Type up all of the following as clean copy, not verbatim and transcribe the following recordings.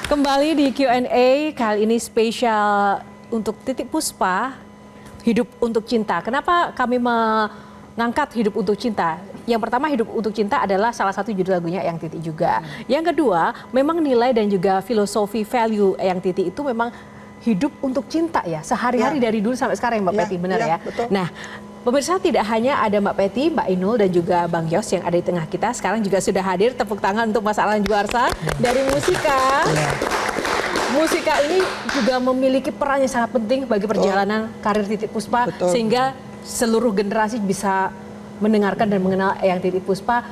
Kembali di Q&A, kali ini spesial untuk Titiek Puspa, Hidup untuk Cinta. Kenapa kami mengangkat Hidup untuk Cinta? Yang pertama, Hidup untuk Cinta adalah salah satu judul lagunya Eyang Titik juga. Yang kedua, memang nilai dan juga filosofi value Eyang Titik itu memang hidup untuk cinta ya, sehari-hari dari dulu sampai sekarang Mbak Peti, benar ya? Betul. Nah, pemirsa, tidak hanya ada Mbak Peti, Mbak Inul dan juga Bang Yos yang ada di tengah kita. Sekarang juga sudah hadir, tepuk tangan untuk Mas Arlan Juarsa dari Musika. Musika ini juga memiliki peran yang sangat penting bagi perjalanan karir Titiek Puspa, sehingga seluruh generasi bisa mendengarkan dan mengenal Eyang Titik Puspa.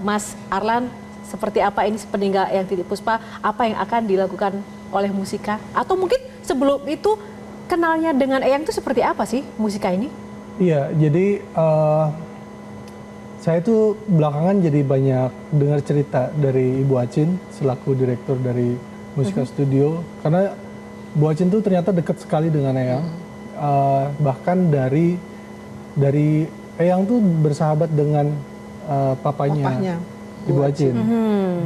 Mas Arlan, seperti apa ini sepeninggal Eyang Titik Puspa, apa yang akan dilakukan oleh Musika? Atau mungkin sebelum itu kenalnya dengan Eyang itu seperti apa sih Musika ini? Iya, jadi saya tuh belakangan jadi banyak dengar cerita dari Ibu Acin selaku direktur dari Musika Studio, karena Bu Acin tuh ternyata dekat sekali dengan Eyang. Bahkan dari Eyang tuh bersahabat dengan papanya Ibu Acin,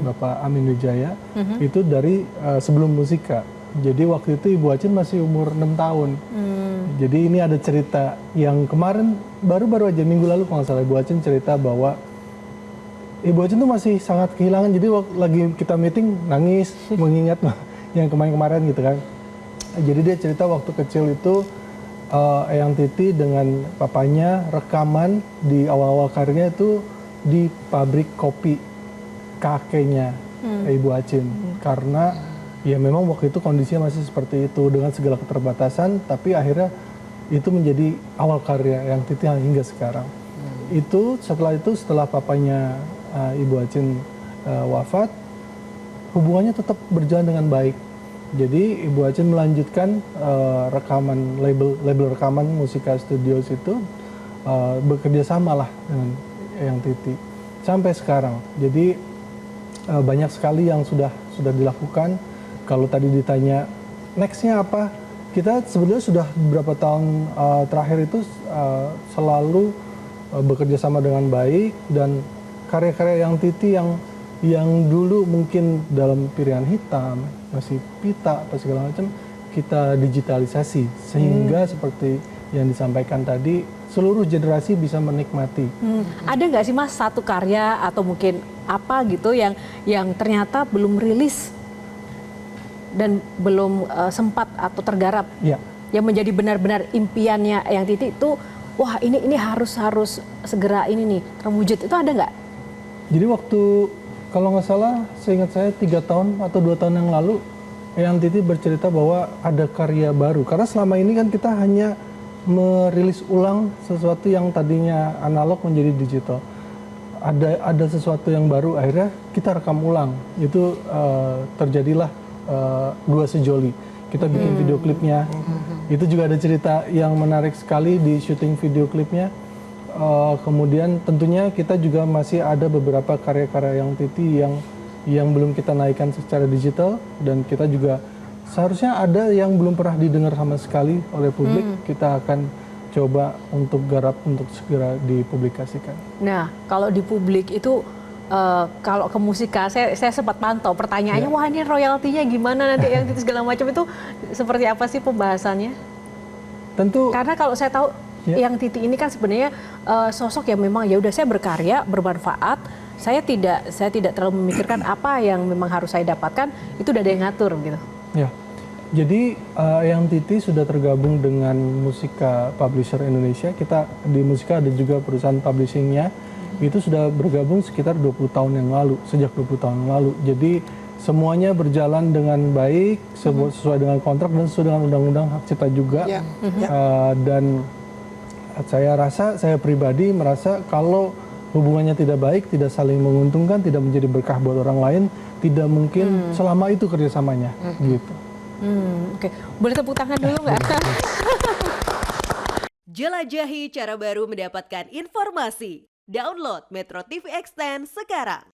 Bapak Amin Wijaya, itu dari sebelum Musika. Jadi waktu itu Ibu Acin masih umur 6 tahun. Jadi ini ada cerita yang kemarin baru-baru aja minggu lalu kalau nggak salah Ibu Acin cerita bahwa Ibu Acin tuh masih sangat kehilangan. Jadi waktu lagi kita meeting nangis mengingat yang kemarin-kemarin gitu kan. Jadi dia cerita waktu kecil itu Eyang Titik dengan papanya rekaman di awal-awal karirnya itu di pabrik kopi kakeknya Ibu Acin. Karena ya memang waktu itu kondisinya masih seperti itu dengan segala keterbatasan, tapi akhirnya itu menjadi awal karya Eyang Titik hingga sekarang. Setelah papanya Ibu Acin wafat, hubungannya tetap berjalan dengan baik. Jadi Ibu Acin melanjutkan rekaman label rekaman Musika Studios itu bekerja sama lah dengan Eyang Titik sampai sekarang. Jadi banyak sekali yang sudah dilakukan. Kalau tadi ditanya nextnya apa, kita sebenarnya sudah beberapa tahun terakhir itu selalu bekerja sama dengan baik, dan karya-karya Eyang Titik yang dulu mungkin dalam piringan hitam, masih pita apa segala macam, kita digitalisasi sehingga seperti yang disampaikan tadi seluruh generasi bisa menikmati. Ada nggak sih Mas satu karya atau mungkin apa gitu yang ternyata belum rilis dan belum sempat atau tergarap, yang menjadi benar-benar impiannya Eyang Titik itu, wah ini harus segera ini nih terwujud, itu ada nggak? Jadi waktu kalau nggak salah seingat saya 3 tahun atau 2 tahun yang lalu Eyang Titik bercerita bahwa ada karya baru, karena selama ini kan kita hanya merilis ulang sesuatu yang tadinya analog menjadi digital. Ada sesuatu yang baru, akhirnya kita rekam ulang. Itu terjadilah Dua Sejoli. Kita bikin video klipnya. Itu juga ada cerita yang menarik sekali di syuting video klipnya. Kemudian tentunya kita juga masih ada beberapa karya-karya Eyang Titik yang belum kita naikkan secara digital, dan kita juga seharusnya ada yang belum pernah didengar sama sekali oleh publik. Kita akan coba untuk garap untuk segera dipublikasikan. Nah, kalau di publik itu kalau ke Musika, saya sempat pantau pertanyaannya, wah ini royaltinya gimana nanti Eyang Titik segala macam, itu seperti apa sih pembahasannya? Tentu. Karena kalau saya tahu Eyang Titik ini kan sebenarnya sosok yang memang ya udah saya berkarya bermanfaat, saya tidak terlalu memikirkan apa yang memang harus saya dapatkan, itu udah ada yang ngatur gitu. Ya, jadi Eyang Titik sudah tergabung dengan Musika Publisher Indonesia. Kita di Musika ada juga perusahaan publishingnya. Itu sudah bergabung sekitar 20 tahun yang lalu, sejak 20 tahun yang lalu. Jadi semuanya berjalan dengan baik, sesuai dengan kontrak dan sesuai dengan undang-undang hak cipta juga. Dan saya pribadi merasa kalau hubungannya tidak baik, tidak saling menguntungkan, tidak menjadi berkah buat orang lain, tidak mungkin selama itu kerjasamanya. Gitu. Oke. Boleh tepuk tangan dulu nggak? Jelajahi cara baru mendapatkan informasi. Download Metro TV Extend sekarang.